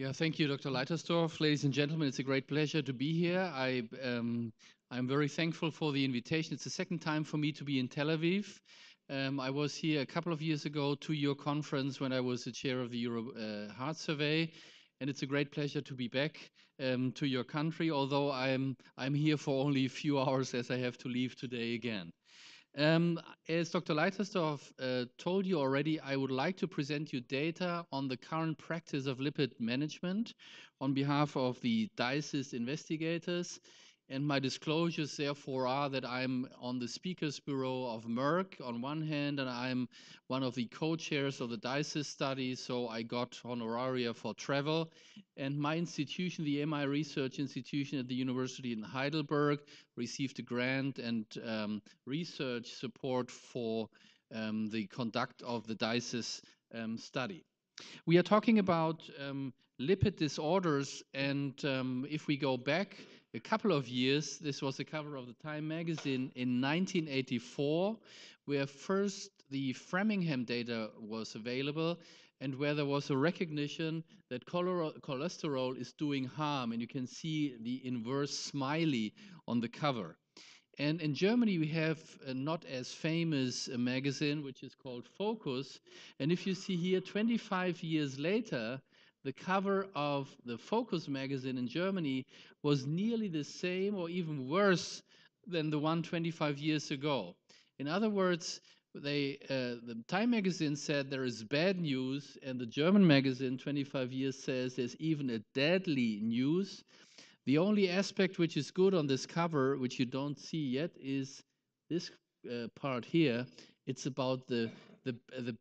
Yeah, thank you, Dr. Leitersdorf. Ladies and gentlemen, it's a great pleasure to be here. I'm very thankful for the invitation. It's the second time for me to be in Tel Aviv. I was here a couple of years ago to your conference when I was the chair of the Euro Heart Survey, and it's a great pleasure to be back to your country, although I'm here for only a few hours as I have to leave today again. As Dr. Leitersdorf told you already, I would like to present you data on the current practice of lipid management on behalf of the DYSIS investigators. And my disclosures, therefore, are that I'm on the Speakers Bureau of Merck on one hand, and I'm one of the co-chairs of the DYSIS study, so I got honoraria for travel. And my institution, the MI Research Institution at the University in Heidelberg, received a grant and research support for the conduct of the DYSIS study. We are talking about lipid disorders, and if we go back a couple of years, this was the cover of the Time magazine in 1984, where first the Framingham data was available and where there was a recognition that cholesterol is doing harm, and you can see the inverse smiley on the cover. And in Germany, we have a not as famous magazine, which is called Focus. And if you see here, 25 years later, the cover of the Focus magazine in Germany was nearly the same or even worse than the one 25 years ago. In other words, the Time magazine said there is bad news, and the German magazine 25 years says there's even a deadly news. The only aspect which is good on this cover, which you don't see yet, is this part here. It's about the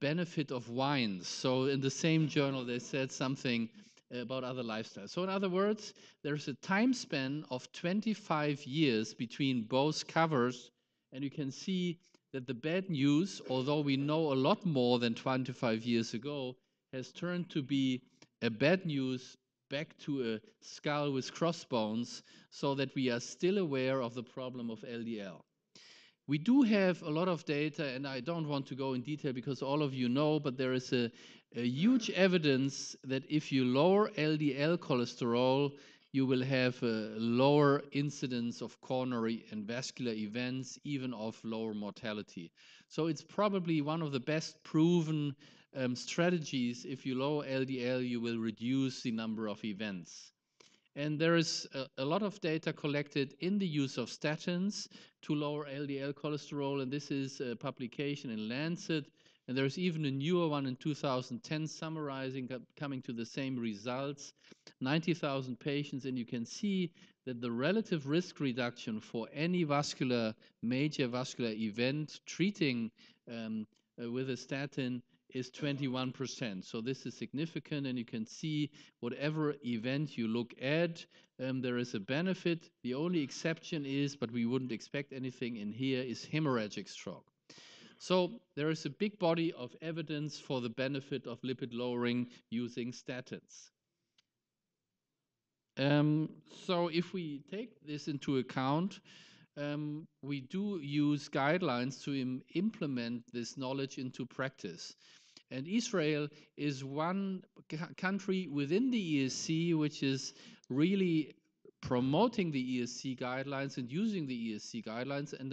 benefit of wines. So in the same journal, they said something about other lifestyles. So in other words, there's a time span of 25 years between both covers, and you can see that the bad news, although we know a lot more than 25 years ago, has turned to be a bad news back to a skull with crossbones, so that we are still aware of the problem of LDL. We do have a lot of data, and I don't want to go in detail because all of you know, but there is a huge evidence that if you lower LDL cholesterol, you will have a lower incidence of coronary and vascular events, even of lower mortality. So it's probably one of the best proven strategies. If you lower LDL, you will reduce the number of events. And there is a lot of data collected in the use of statins to lower LDL cholesterol, and this is a publication in Lancet. And there's even a newer one in 2010 summarizing, coming to the same results, 90,000 patients, and you can see that the relative risk reduction for any major vascular event treating with a statin is 21%. So this is significant, and you can see whatever event you look at, there is a benefit. The only exception is, but we wouldn't expect anything in here, is hemorrhagic stroke. So there is a big body of evidence for the benefit of lipid lowering using statins. So if we take this into account, we do use guidelines to implement this knowledge into practice. And Israel is one country within the ESC which is really promoting the ESC guidelines and using the ESC guidelines. And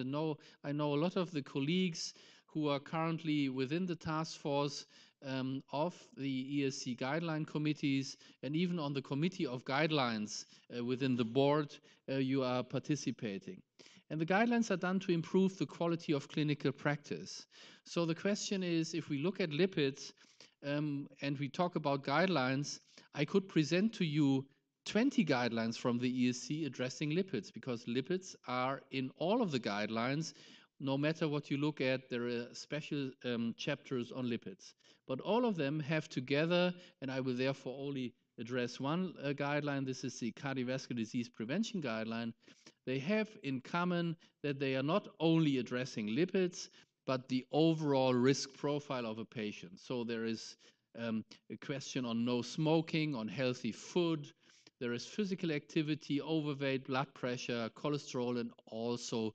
I know a lot of the colleagues who are currently within the task force of the ESC guideline committees, and even on the committee of guidelines within the board, you are participating. And the guidelines are done to improve the quality of clinical practice. So the question is, if we look at lipids and we talk about guidelines, I could present to you 20 guidelines from the ESC addressing lipids, because lipids are in all of the guidelines. No matter what you look at, there are special chapters on lipids. But all of them have together, and I will therefore only address one guideline, this is the cardiovascular disease prevention guideline. They have in common that they are not only addressing lipids, but the overall risk profile of a patient. So there is a question on no smoking, on healthy food. There is physical activity, overweight, blood pressure, cholesterol, and also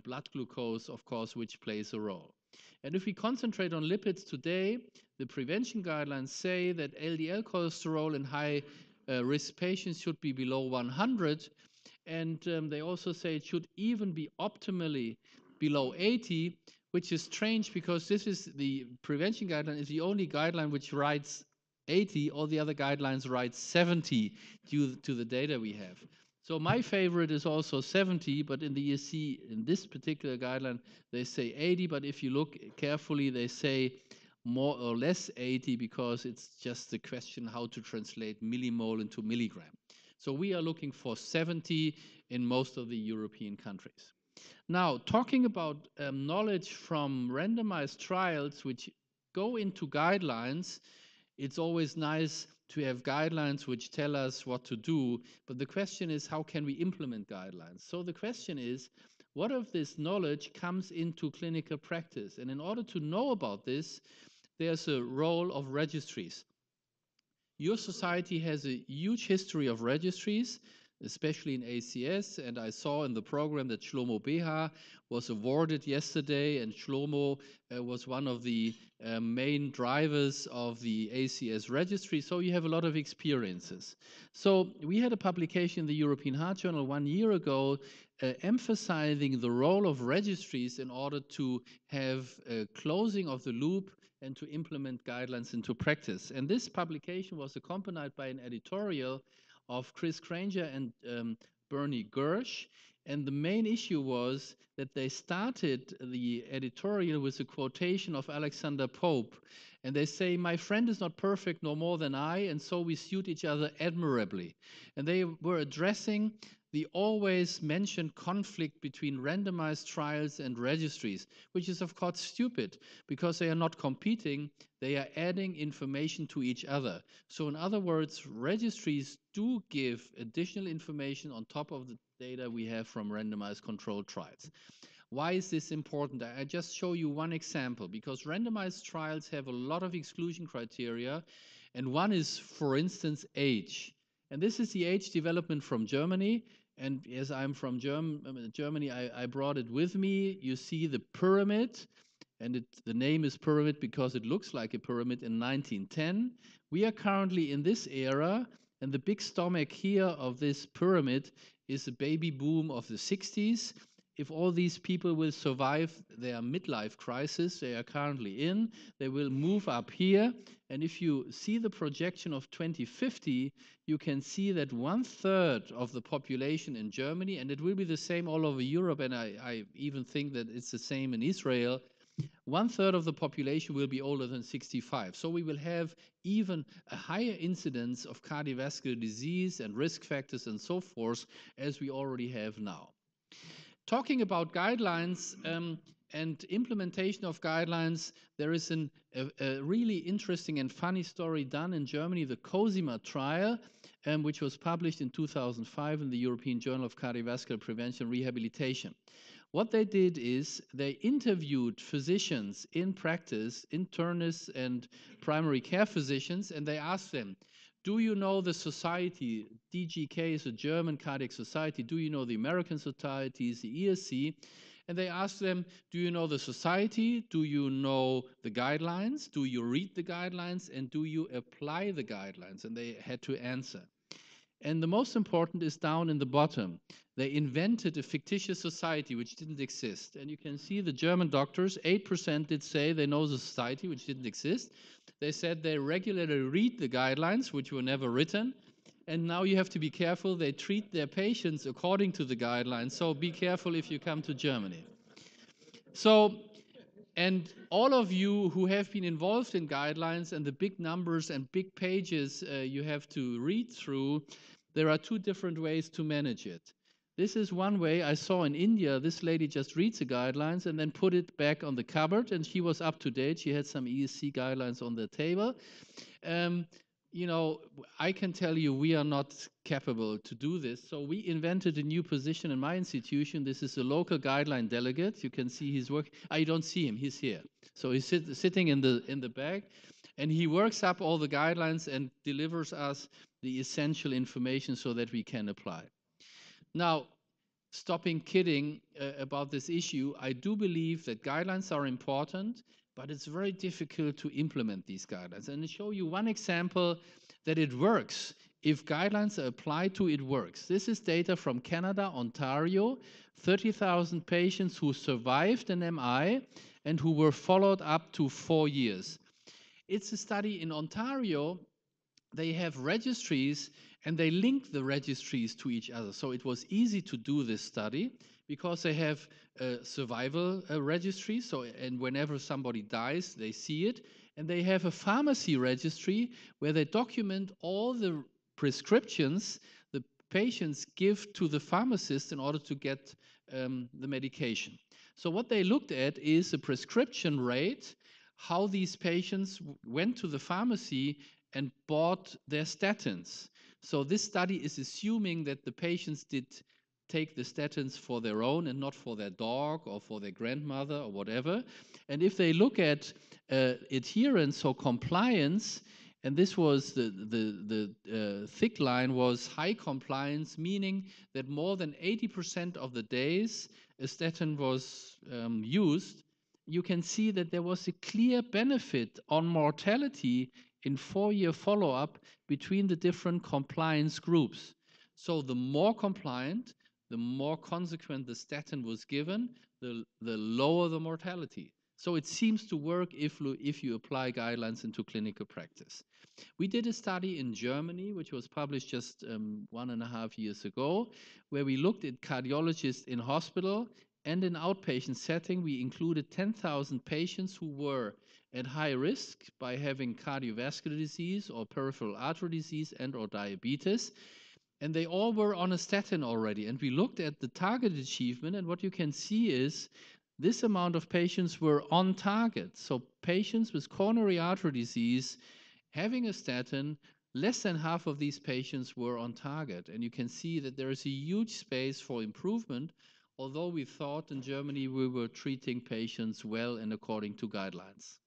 blood glucose, of course, which plays a role. And if we concentrate on lipids today, the prevention guidelines say that LDL cholesterol in high risk patients should be below 100. And they also say it should even be optimally below 80, which is strange because this is the prevention guideline is the only guideline which writes 80. All the other guidelines write 70 due to the data we have. So my favorite is also 70, but in the ESC, in this particular guideline, they say 80, but if you look carefully, they say more or less 80 because it's just the question how to translate millimole into milligram. So we are looking for 70 in most of the European countries. Now, talking about knowledge from randomized trials which go into guidelines, it's always nice to have guidelines which tell us what to do, but the question is, how can we implement guidelines? So the question is, what of this knowledge comes into clinical practice? And in order to know about this, there's a role of registries. Your society has a huge history of registries, especially in ACS, and I saw in the program that Shlomo Beha was awarded yesterday, and Shlomo was one of the main drivers of the ACS registry, so you have a lot of experiences. So we had a publication in the European Heart Journal 1 year ago emphasizing the role of registries in order to have a closing of the loop and to implement guidelines into practice. And this publication was accompanied by an editorial of Chris Granger and Bernie Gersh. And the main issue was that they started the editorial with a quotation of Alexander Pope. And they say, my friend is not perfect no more than I, and so we suit each other admirably. And they were addressing the always mentioned conflict between randomized trials and registries, which is of course stupid because they are not competing, they are adding information to each other. So in other words, registries do give additional information on top of the data we have from randomized controlled trials. Why is this important? I just show you one example because randomized trials have a lot of exclusion criteria, and one is, for instance, age. And this is the age development from Germany. And as I'm from Germany, I brought it with me. You see the pyramid, and the name is pyramid because it looks like a pyramid in 1910. We are currently in this era, and the big stomach here of this pyramid is the baby boom of the 60s. If all these people will survive their midlife crisis they are currently in, they will move up here. And if you see the projection of 2050, you can see that 1/3 of the population in Germany, and it will be the same all over Europe, and I even think that it's the same in Israel, 1/3 of the population will be older than 65. So we will have even a higher incidence of cardiovascular disease and risk factors and so forth as we already have now. Talking about guidelines and implementation of guidelines, there is a really interesting and funny story done in Germany, the COSIMA trial, which was published in 2005 in the European Journal of Cardiovascular Prevention and Rehabilitation. What they did is they interviewed physicians in practice, internists and primary care physicians, and they asked them, do you know the society? DGK is a German cardiac society. Do you know the American societies, the ESC? And they asked them, do you know the society? Do you know the guidelines? Do you read the guidelines? And do you apply the guidelines? And they had to answer. And the most important is down in the bottom. They invented a fictitious society which didn't exist. And you can see the German doctors, 8% did say they know the society which didn't exist. They said they regularly read the guidelines, which were never written. And now you have to be careful. They treat their patients according to the guidelines. So be careful if you come to Germany. So, and all of you who have been involved in guidelines and the big numbers and big pages you have to read through, there are two different ways to manage it. This is one way. I saw in India, this lady just reads the guidelines and then put it back on the cupboard, and she was up to date. She had some ESC guidelines on the table. You know, I can tell you we are not capable to do this. So we invented a new position in my institution. This is a local guideline delegate. You can see his work. I don't see him. He's here. So he's sitting in the back, and he works up all the guidelines and delivers us the essential information so that we can apply. Now, stopping kidding about this issue, I do believe that guidelines are important, but it's very difficult to implement these guidelines. And to show you one example that it works. If guidelines are applied to, it works. This is data from Canada, Ontario, 30,000 patients who survived an MI and who were followed up to 4 years. It's a study in Ontario. They have registries and they link the registries to each other. So it was easy to do this study because they have a survival registry. So, and whenever somebody dies, they see it. And they have a pharmacy registry where they document all the prescriptions the patients give to the pharmacist in order to get the medication. So what they looked at is the prescription rate, how these patients went to the pharmacy and bought their statins. So this study is assuming that the patients did take the statins for their own and not for their dog or for their grandmother or whatever. And if they look at adherence or compliance, and this was the thick line was high compliance, meaning that more than 80% of the days a statin was used, you can see that there was a clear benefit on mortality in 4-year follow-up between the different compliance groups. So the more compliant, the more consequent the statin was given, the lower the mortality. So it seems to work if you apply guidelines into clinical practice. We did a study in Germany, which was published just 1.5 years ago, where we looked at cardiologists in hospital and in outpatient setting. We included 10,000 patients who were at high risk by having cardiovascular disease or peripheral artery disease and or diabetes. And they all were on a statin already. And we looked at the target achievement, and what you can see is this amount of patients were on target. So patients with coronary artery disease having a statin, less than half of these patients were on target. And you can see that there is a huge space for improvement, although we thought in Germany we were treating patients well and according to guidelines.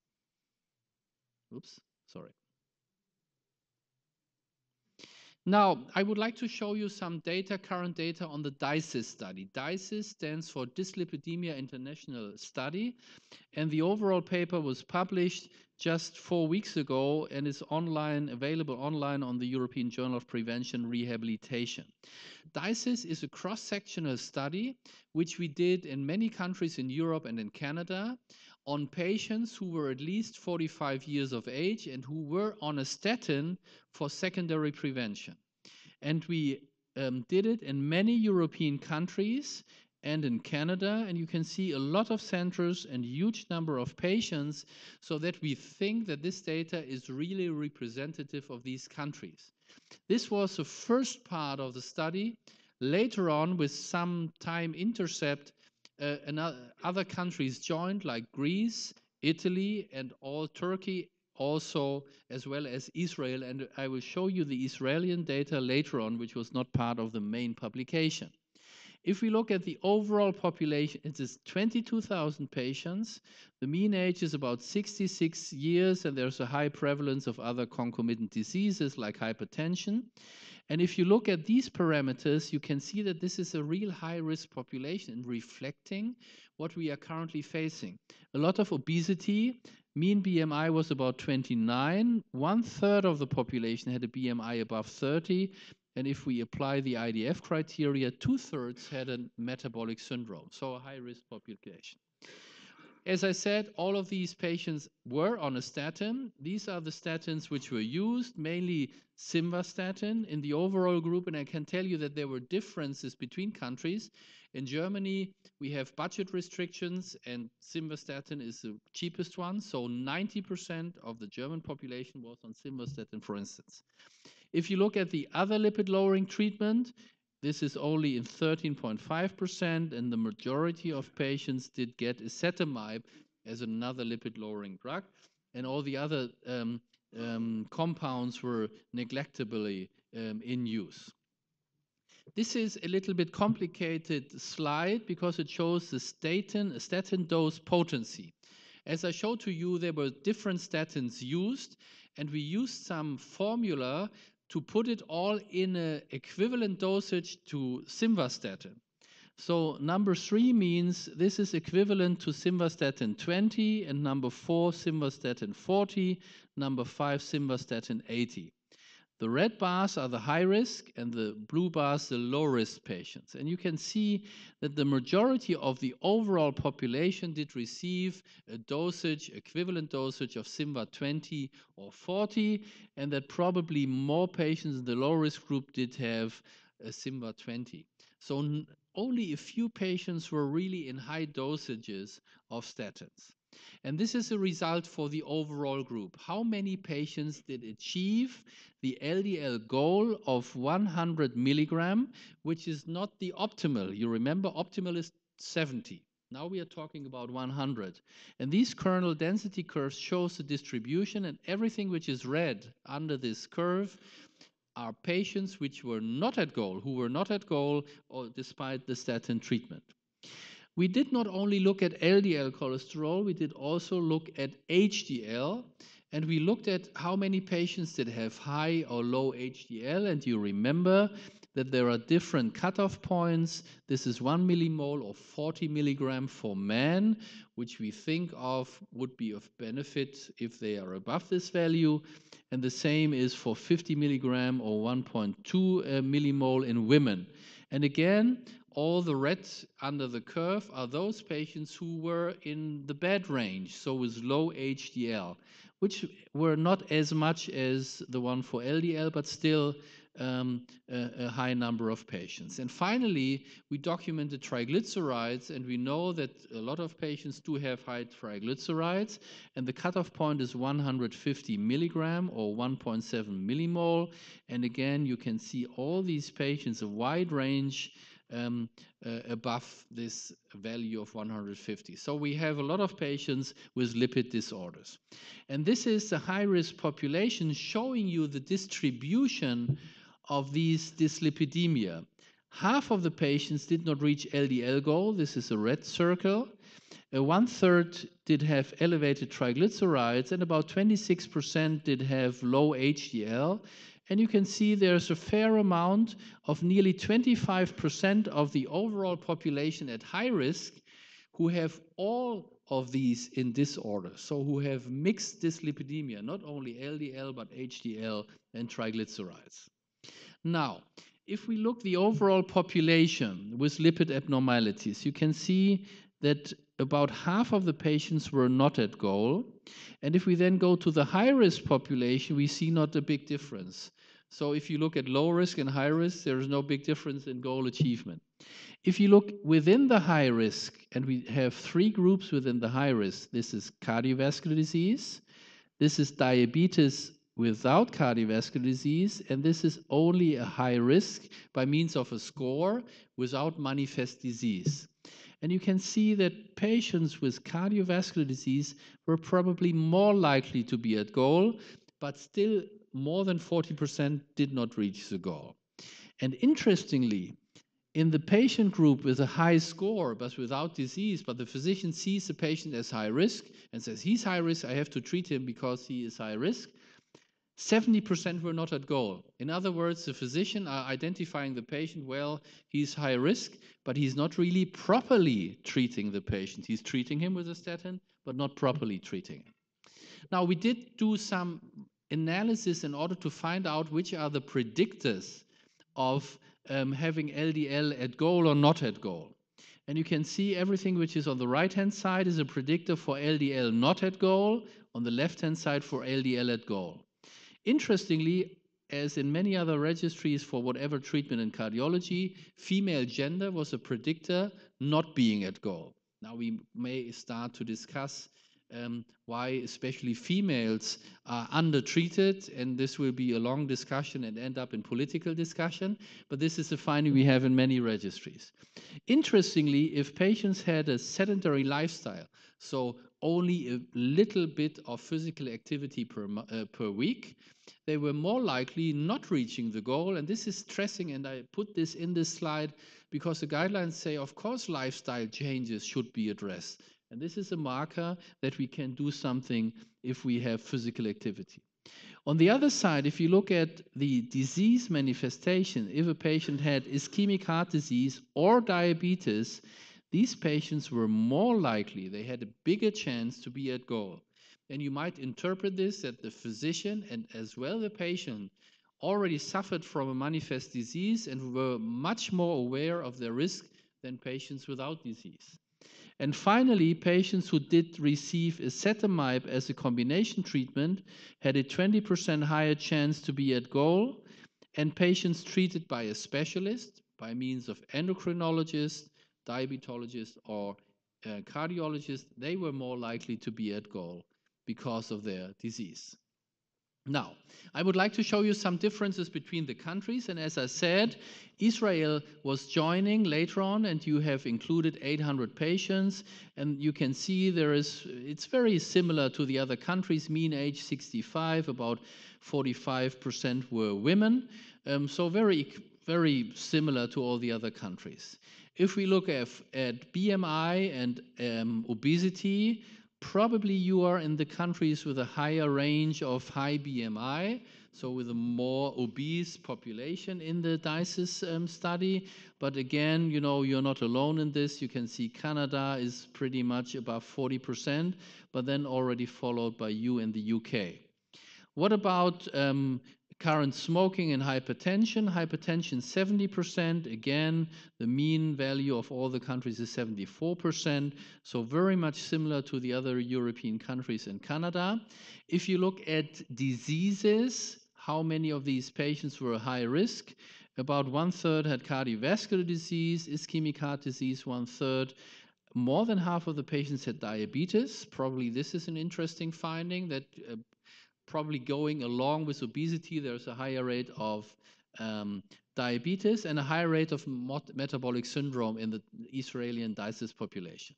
Oops, sorry. Now, I would like to show you some data, current data on the DYSIS study. DYSIS stands for Dyslipidemia International Study, and the overall paper was published just 4 weeks ago and is online, available online on the European Journal of Prevention Rehabilitation. DYSIS is a cross-sectional study which we did in many countries in Europe and in Canada on patients who were at least 45 years of age and who were on a statin for secondary prevention. And we did it in many European countries and in Canada, and you can see a lot of centers and huge number of patients, so that we think that this data is really representative of these countries. This was the first part of the study. Later on, with some time intercept, other countries joined, like Greece, Italy, and all Turkey also, as well as Israel. And I will show you the Israeli data later on, which was not part of the main publication. If we look at the overall population, it is 22,000 patients. The mean age is about 66 years, and there's a high prevalence of other concomitant diseases like hypertension. And if you look at these parameters, you can see that this is a real high-risk population, reflecting what we are currently facing. A lot of obesity. Mean BMI was about 29. 1/3 of the population had a BMI above 30. And if we apply the IDF criteria, 2/3 had a metabolic syndrome, so a high-risk population. As I said, all of these patients were on a statin. These are the statins which were used, mainly Simvastatin in the overall group, and I can tell you that there were differences between countries. In Germany, we have budget restrictions, and Simvastatin is the cheapest one, so 90% of the German population was on Simvastatin, for instance. If you look at the other lipid-lowering treatment, this is only in 13.5%, and the majority of patients did get ezetimibe as another lipid-lowering drug, and all the other compounds were neglectably in use. This is a little bit complicated slide because it shows the statin dose potency. As I showed to you, there were different statins used, and we used some formula to put it all in an equivalent dosage to Simvastatin. So number 3 means this is equivalent to Simvastatin 20, and number 4 Simvastatin 40, number 5 Simvastatin 80. The red bars are the high risk and the blue bars the low risk patients. And you can see that the majority of the overall population did receive a dosage, equivalent dosage of Simva 20 or 40, and that probably more patients in the low risk group did have a Simva 20. So only a few patients were really in high dosages of statins. And this is a result for the overall group. How many patients did achieve the LDL goal of 100 milligram, which is not the optimal? You remember, optimal is 70. Now we are talking about 100. And these kernel density curves shows the distribution, and everything which is red under this curve are patients which were not at goal, who were not at goal or despite the statin treatment. We did not only look at LDL cholesterol, we did also look at HDL, and we looked at how many patients did have high or low HDL, and you remember that there are different cutoff points. This is 1 millimole or 40 milligram for men, which we think of would be of benefit if they are above this value, and the same is for 50 milligram or 1.2 millimole in women. And again, all the red under the curve are those patients who were in the bad range, so with low HDL, which were not as much as the one for LDL, but still a high number of patients. And finally, we documented triglycerides, and we know that a lot of patients do have high triglycerides, and the cutoff point is 150 milligram or 1.7 millimole. And again, you can see all these patients, a wide range above this value of 150. So we have a lot of patients with lipid disorders. And this is the high-risk population showing you the distribution of this dyslipidemia. Half of the patients did not reach LDL goal. This is a red circle. 1/3 did have elevated triglycerides, and about 26% did have low HDL. And you can see there's a fair amount of nearly 25% of the overall population at high risk who have all of these in disorder, so who have mixed dyslipidemia, not only LDL, but HDL and triglycerides. Now, if we look the overall population with lipid abnormalities, you can see that about half of the patients were not at goal. And if we then go to the high-risk population, we see not a big difference. So if you look at low risk and high risk, there is no big difference in goal achievement. If you look within the high risk, and we have 3 groups within the high risk, this is cardiovascular disease, this is diabetes without cardiovascular disease, and this is only a high risk by means of a score without manifest disease. And you can see that patients with cardiovascular disease were probably more likely to be at goal, but still more than 40% did not reach the goal. And interestingly, in the patient group with a high score but without disease, but the physician sees the patient as high risk and says, he's high risk, I have to treat him because he is high risk, 70% were not at goal. In other words, the physician are identifying the patient, well, he's high risk, but he's not really properly treating the patient. He's treating him with a statin, but not properly treating him. Now, we did do some analysis in order to find out which are the predictors of having LDL at goal or not at goal. And you can see everything which is on the right-hand side is a predictor for LDL not at goal, on the left-hand side for LDL at goal. Interestingly, as in many other registries for whatever treatment in cardiology, female gender was a predictor not being at goal. Now we may start to discuss why especially females are undertreated, and this will be a long discussion and end up in political discussion, but this is a finding we have in many registries. Interestingly, if patients had a sedentary lifestyle, so only a little bit of physical activity per week, they were more likely not reaching the goal. And this is stressing, and I put this in this slide because the guidelines say, of course, lifestyle changes should be addressed. And this is a marker that we can do something if we have physical activity. On the other side, if you look at the disease manifestation, if a patient had ischemic heart disease or diabetes, these patients were more likely, they had a bigger chance to be at goal. And you might interpret this that the physician and as well the patient already suffered from a manifest disease and were much more aware of their risk than patients without disease. And finally, patients who did receive ezetimibe as a combination treatment had a 20% higher chance to be at goal, and patients treated by a specialist by means of endocrinologist, diabetologist, or cardiologist, they were more likely to be at goal because of their disease. Now, I would like to show you some differences between the countries, and as I said, Israel was joining later on, and you have included 800 patients, and you can see it's very similar to the other countries. Mean age 65, about 45% were women, so very similar to all the other countries. If we look at BMI and obesity, probably you are in the countries with a higher range of high BMI, so with a more obese population in the DYSIS study. But again, you're not alone in this. You can see Canada is pretty much above 40%, but then already followed by you in the UK. What about current smoking and hypertension? Hypertension 70%. Again, the mean value of all the countries is 74%. So very much similar to the other European countries and Canada. If you look at diseases, how many of these patients were high risk? About 1/3 had cardiovascular disease, ischemic heart disease, 1/3. More than half of the patients had diabetes. Probably this is an interesting finding that probably going along with obesity, there's a higher rate of diabetes and a higher rate of metabolic syndrome in the Israeli and DYSIS population.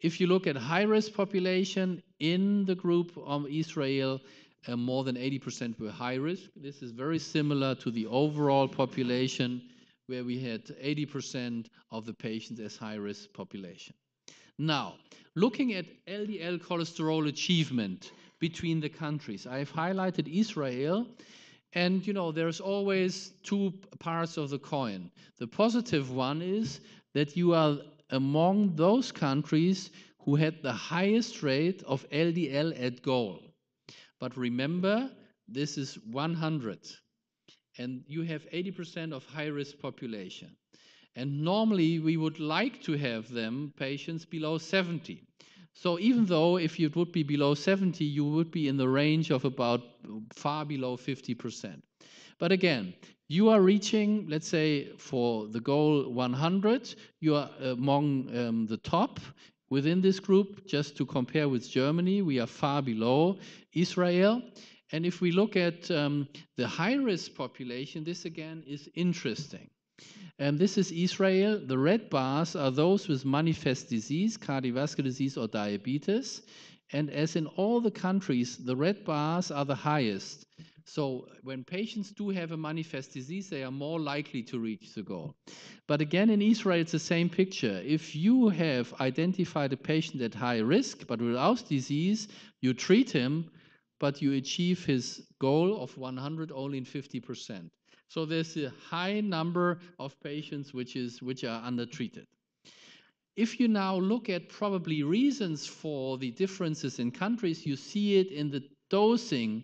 If you look at high-risk population in the group of Israel, more than 80% were high risk. This is very similar to the overall population where we had 80% of the patients as high-risk population. Now, looking at LDL cholesterol achievement between the countries, I've highlighted Israel, and there's always two parts of the coin. The positive one is that you are among those countries who had the highest rate of LDL at goal. But remember, this is 100, and you have 80% of high-risk population. And normally we would like to have them patients below 70. So even though if you would be below 70, you would be in the range of about far below 50%. But again, you are reaching, let's say for the goal 100, you are among the top within this group. Just to compare with Germany, we are far below Israel. And if we look at the high-risk population, this again is interesting. This is Israel. The red bars are those with manifest disease, cardiovascular disease or diabetes. And as in all the countries, the red bars are the highest. So when patients do have a manifest disease, they are more likely to reach the goal. But again, in Israel, it's the same picture. If you have identified a patient at high risk, but without disease, you treat him, but you achieve his goal of 100 only in 50%. So there's a high number of patients which are undertreated. If you now look at probably reasons for the differences in countries, you see it in the dosing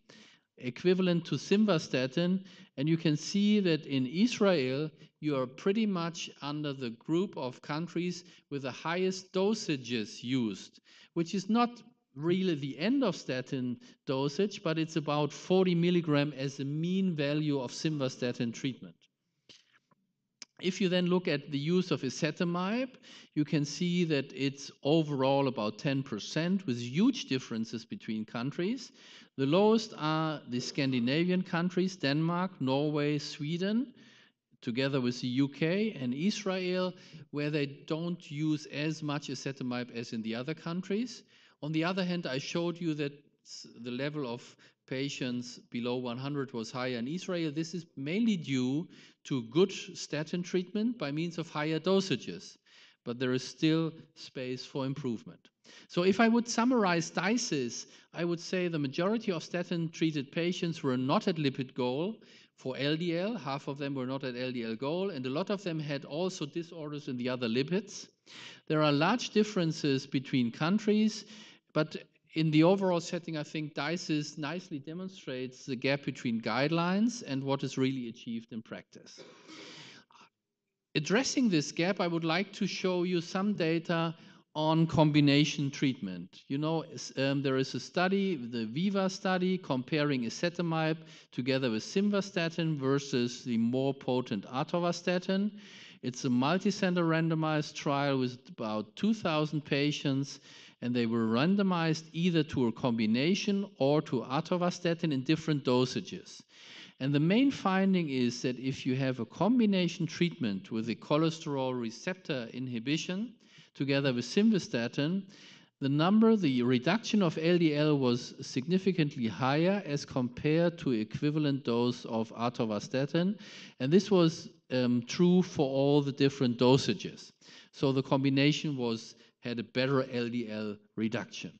equivalent to simvastatin, and you can see that in Israel, you are pretty much under the group of countries with the highest dosages used, which is not really the end of statin dosage, but it's about 40 milligram as a mean value of simvastatin treatment. If you then look at the use of ezetimibe, you can see that it's overall about 10% with huge differences between countries. The lowest are the Scandinavian countries, Denmark, Norway, Sweden, together with the UK and Israel, where they don't use as much ezetimibe as in the other countries. On the other hand, I showed you that the level of patients below 100 was higher in Israel. This is mainly due to good statin treatment by means of higher dosages, but there is still space for improvement. So if I would summarize DYSIS, I would say the majority of statin-treated patients were not at lipid goal for LDL. Half of them were not at LDL goal, and a lot of them had also disorders in the other lipids. There are large differences between countries, but in the overall setting, I think DYSIS nicely demonstrates the gap between guidelines and what is really achieved in practice. Addressing this gap, I would like to show you some data on combination treatment. You know, there is a study, the VIVA study, comparing ezetimibe together with simvastatin versus the more potent atorvastatin. It's a multicenter randomized trial with about 2,000 patients, and they were randomized either to a combination or to atorvastatin in different dosages. And the main finding is that if you have a combination treatment with a cholesterol receptor inhibition together with simvastatin, the reduction of LDL was significantly higher as compared to equivalent dose of atorvastatin. And this was true for all the different dosages. So the combination had a better LDL reduction.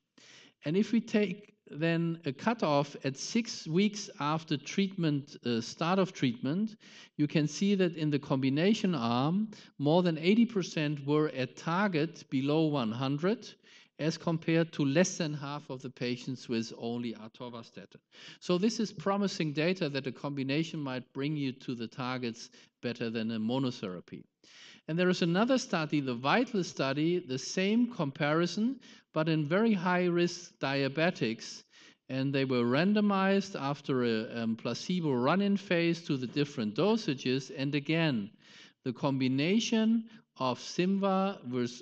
And if we take then a cutoff at 6 weeks after treatment, start of treatment, you can see that in the combination arm, more than 80% were at target below 100, as compared to less than half of the patients with only atorvastatin. So this is promising data that a combination might bring you to the targets better than a monotherapy. And there is another study, the VITAL study, the same comparison, but in very high-risk diabetics. And they were randomized after a placebo run-in phase to the different dosages. And again, the combination of Simva versus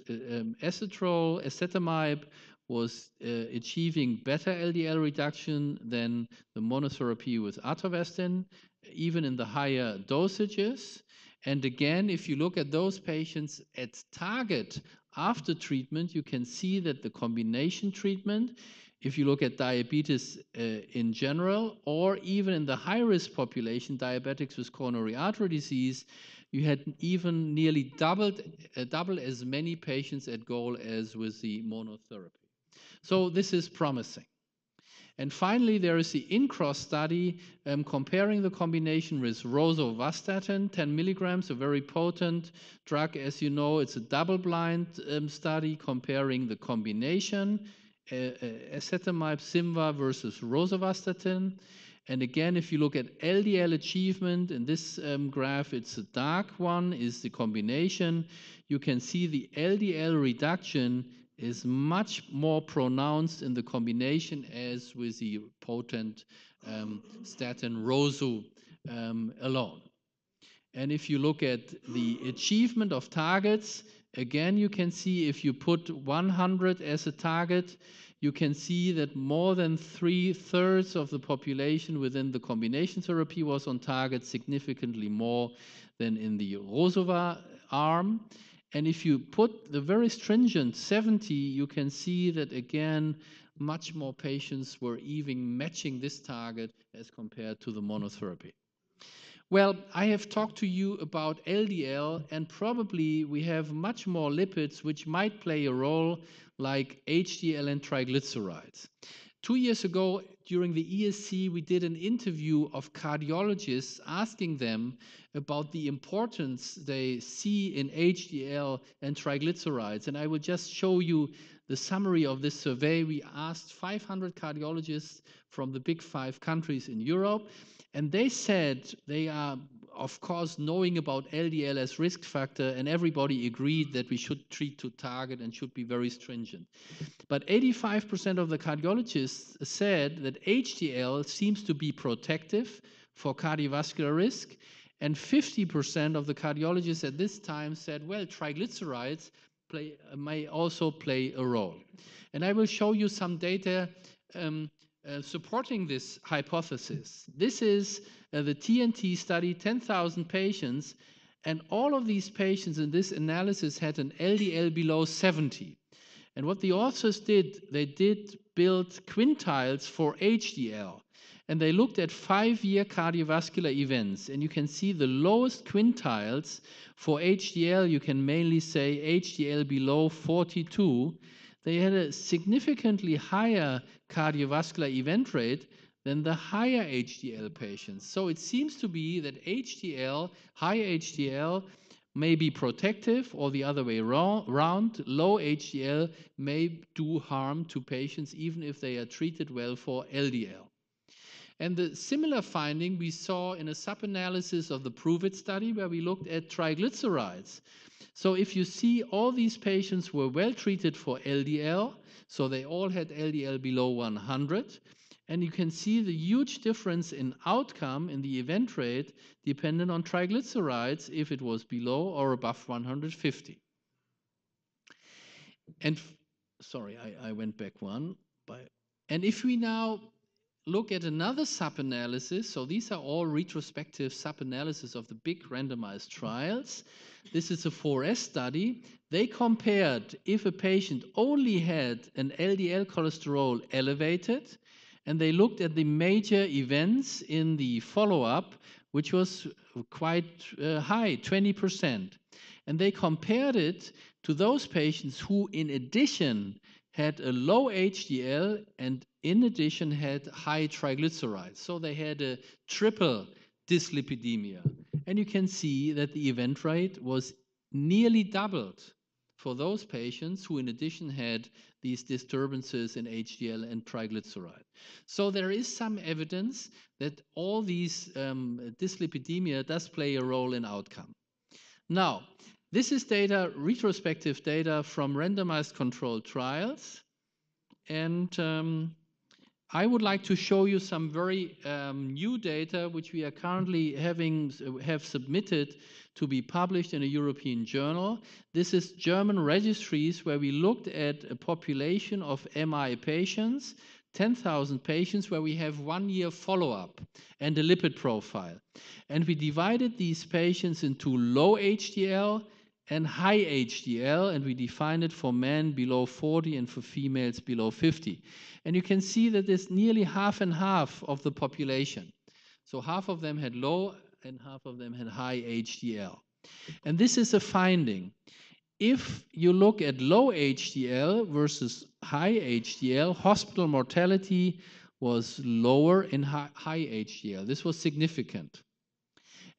ezetimibe was achieving better LDL reduction than the monotherapy with atorvastatin, even in the higher dosages. And again, if you look at those patients at target after treatment, you can see that the combination treatment, if you look at diabetes in general, or even in the high-risk population, diabetics with coronary artery disease, you had even nearly double as many patients at goal as with the monotherapy. So this is promising. And finally, there is the INCROSS study comparing the combination with rosuvastatin, 10 milligrams, a very potent drug. As you know, it's a double-blind study comparing the combination, ezetimibe, Simva versus rosuvastatin. And again, if you look at LDL achievement, in this graph, it's a dark one, is the combination. You can see the LDL reduction is much more pronounced in the combination as with the potent statin rosu alone. And if you look at the achievement of targets, again, you can see if you put 100 as a target, you can see that more than 3/3 of the population within the combination therapy was on target, significantly more than in the rosuva arm. And if you put the very stringent 70, you can see that again, much more patients were even matching this target as compared to the monotherapy. Well, I have talked to you about LDL, and probably we have much more lipids which might play a role, like HDL and triglycerides. 2 years ago, during the ESC, we did an interview of cardiologists asking them about the importance they see in HDL and triglycerides. And I will just show you the summary of this survey. We asked 500 cardiologists from the big 5 countries in Europe, and they said they are, of course, knowing about LDL as risk factor, and everybody agreed that we should treat to target and should be very stringent. But 85% of the cardiologists said that HDL seems to be protective for cardiovascular risk, and 50% of the cardiologists at this time said, well, triglycerides may also play a role. And I will show you some data supporting this hypothesis. This is the TNT study, 10,000 patients, and all of these patients in this analysis had an LDL below 70. And what the authors did, they did build quintiles for HDL, and they looked at 5-year cardiovascular events. And you can see the lowest quintiles for HDL, you can mainly say HDL below 42. they had a significantly higher cardiovascular event rate than the higher HDL patients. So it seems to be that HDL, high HDL, may be protective, or the other way around. Low HDL may do harm to patients even if they are treated well for LDL. And the similar finding we saw in a sub-analysis of the PROVE-IT study, where we looked at triglycerides. So if you see, all these patients were well treated for LDL, so they all had LDL below 100, and you can see the huge difference in outcome in the event rate dependent on triglycerides if it was below or above 150. And sorry, I went back one. And if we now look at another sub-analysis, so these are all retrospective sub-analysis of the big randomized trials. This is a 4S study. They compared if a patient only had an LDL cholesterol elevated, and they looked at the major events in the follow-up, which was quite high, 20%. And they compared it to those patients who, in addition, had a low HDL and in addition had high triglycerides. So they had a triple dyslipidemia. And you can see that the event rate was nearly doubled for those patients who in addition had these disturbances in HDL and triglyceride. So there is some evidence that all these dyslipidemia does play a role in outcome. Now, this is data, retrospective data from randomized controlled trials. And I would like to show you some very new data which we are currently have submitted to be published in a European journal. This is German registries where we looked at a population of MI patients, 10,000 patients, where we have 1 year follow-up and a lipid profile. And we divided these patients into low HDL and high HDL, and we defined it for men below 40 and for females below 50. And you can see that it's nearly half and half of the population. So half of them had low and half of them had high HDL. And this is a finding. If you look at low HDL versus high HDL, hospital mortality was lower in high HDL. This was significant.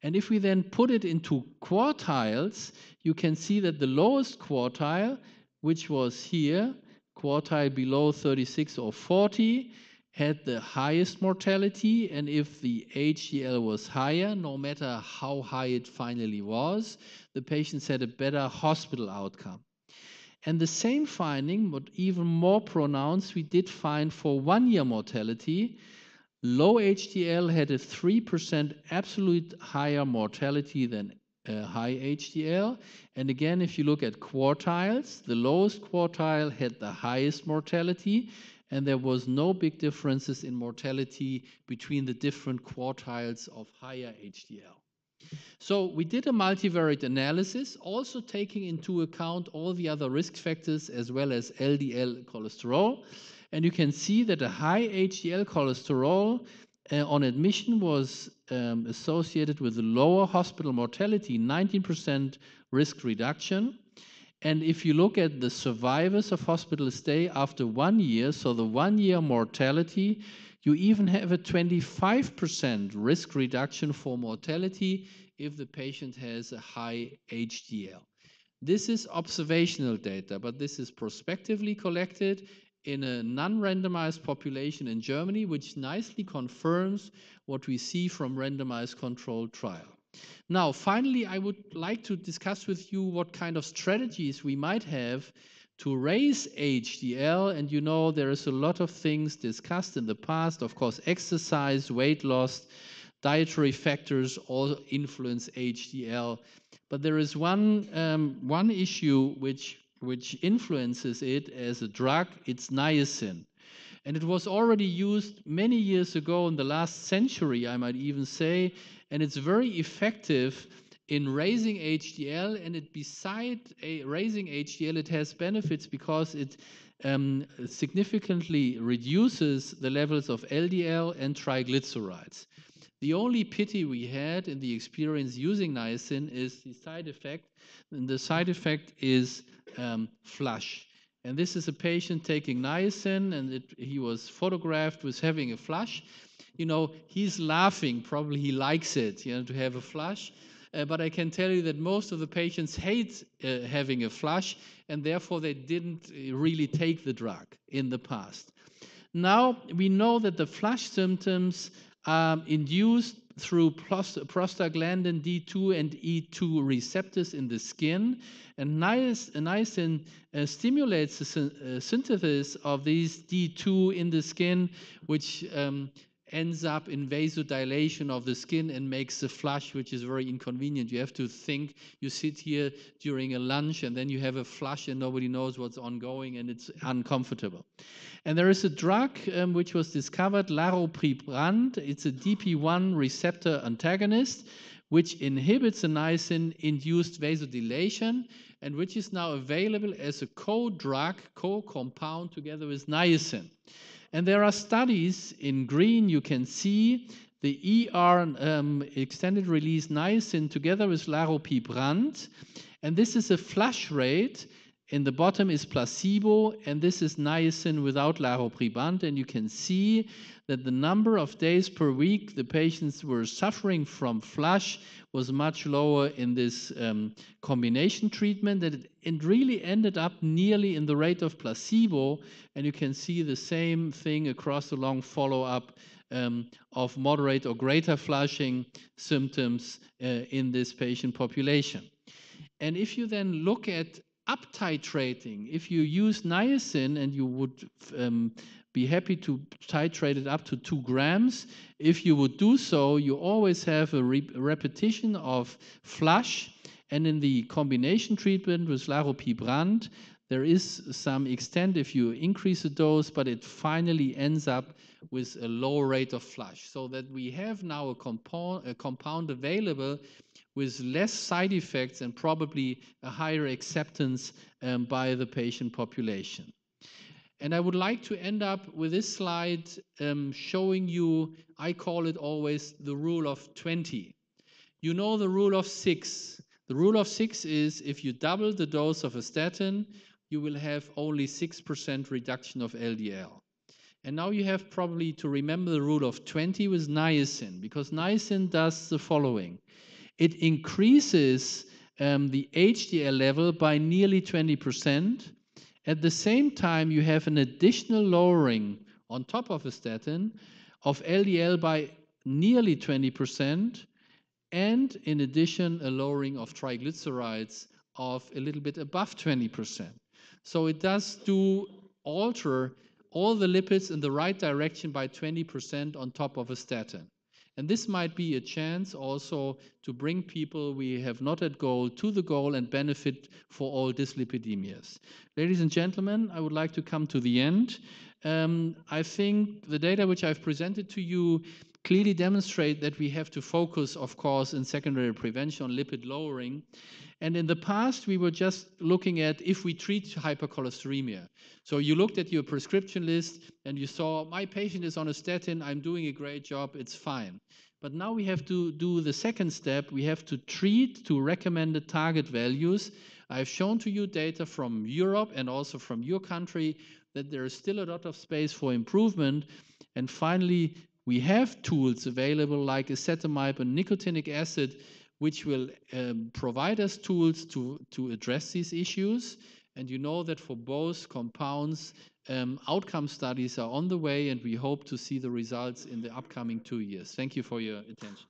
And if we then put it into quartiles, you can see that the lowest quartile, which was here, quartile below 36 or 40, had the highest mortality. And if the HDL was higher, no matter how high it finally was, the patients had a better hospital outcome. And the same finding, but even more pronounced, we did find for 1 year mortality. Low HDL had a 3% absolute higher mortality than high HDL. And again, if you look at quartiles, the lowest quartile had the highest mortality, and there was no big differences in mortality between the different quartiles of higher HDL. So we did a multivariate analysis, also taking into account all the other risk factors as well as LDL cholesterol. And you can see that a high HDL cholesterol on admission was associated with a lower hospital mortality, 19% risk reduction. And if you look at the survivors of hospital stay after 1 year, so the 1 year mortality, you even have a 25% risk reduction for mortality if the patient has a high HDL. This is observational data, but this is prospectively collected in a non-randomized population in Germany, which nicely confirms what we see from randomized controlled trial. Now, finally, I would like to discuss with you what kind of strategies we might have to raise HDL. And you know, there is a lot of things discussed in the past. Of course, exercise, weight loss, dietary factors all influence HDL. But there is one issue which influences it as a drug. It's niacin. And it was already used many years ago in the last century, I might even say, and it's very effective in raising HDL. And beside raising HDL, it has benefits because it significantly reduces the levels of LDL and triglycerides. The only pity we had in the experience using niacin is the side effect, and the side effect is flush. And this is a patient taking niacin, and he was photographed with having a flush. You know, he's laughing, probably he likes it, you know, to have a flush. But I can tell you that most of the patients hate having a flush, and therefore they didn't really take the drug in the past. Now we know that the flush symptoms are induced through prostaglandin D2 and E2 receptors in the skin, and niacin stimulates the synthesis of these D2 in the skin, which ends up in vasodilation of the skin and makes the flush, which is very inconvenient. You have to think, you sit here during a lunch and then you have a flush and nobody knows what's ongoing, and it's uncomfortable. And there is a drug which was discovered, laropribrant. It's a DP1 receptor antagonist, which inhibits the niacin-induced vasodilation, and which is now available as a co-drug, co-compound together with niacin. And there are studies in green, you can see the ER extended release niacin together with laropribrant. And this is a flush rate. In the bottom is placebo, and this is niacin without laropribrant. And you can see that the number of days per week the patients were suffering from flush was much lower in this combination treatment, that it really ended up nearly in the rate of placebo. And you can see the same thing across the long follow-up of moderate or greater flushing symptoms in this patient population. And if you then look at up-titrating, if you use niacin, and you would be happy to titrate it up to 2 grams, if you would do so, you always have a repetition of flush. And in the combination treatment with laropribrant, there is some extent if you increase the dose, but it finally ends up with a lower rate of flush. So that we have now a compound available with less side effects and probably a higher acceptance by the patient population. And I would like to end up with this slide showing you, I call it always the rule of 20. You know the rule of 6. The rule of 6 is if you double the dose of a statin, you will have only 6% reduction of LDL. And now you have probably to remember the rule of 20 with niacin, because niacin does the following. It increases the HDL level by nearly 20%. At the same time, you have an additional lowering on top of a statin of LDL by nearly 20%, and in addition, a lowering of triglycerides of a little bit above 20%. So it does alter all the lipids in the right direction by 20% on top of a statin. And this might be a chance also to bring people we have not at goal to the goal and benefit for all dyslipidemias. Ladies and gentlemen, I would like to come to the end. I think the data which I've presented to you clearly demonstrate that we have to focus, of course, in secondary prevention on lipid lowering. And in the past, we were just looking at if we treat hypercholesteremia. So you looked at your prescription list and you saw, my patient is on a statin, I'm doing a great job, it's fine. But now we have to do the second step. We have to treat to recommended target values. I've shown to you data from Europe and also from your country that there is still a lot of space for improvement. And finally, we have tools available like ezetimibe and nicotinic acid, which will provide us tools to address these issues. And you know that for both compounds, outcome studies are on the way, and we hope to see the results in the upcoming 2 years. Thank you for your attention.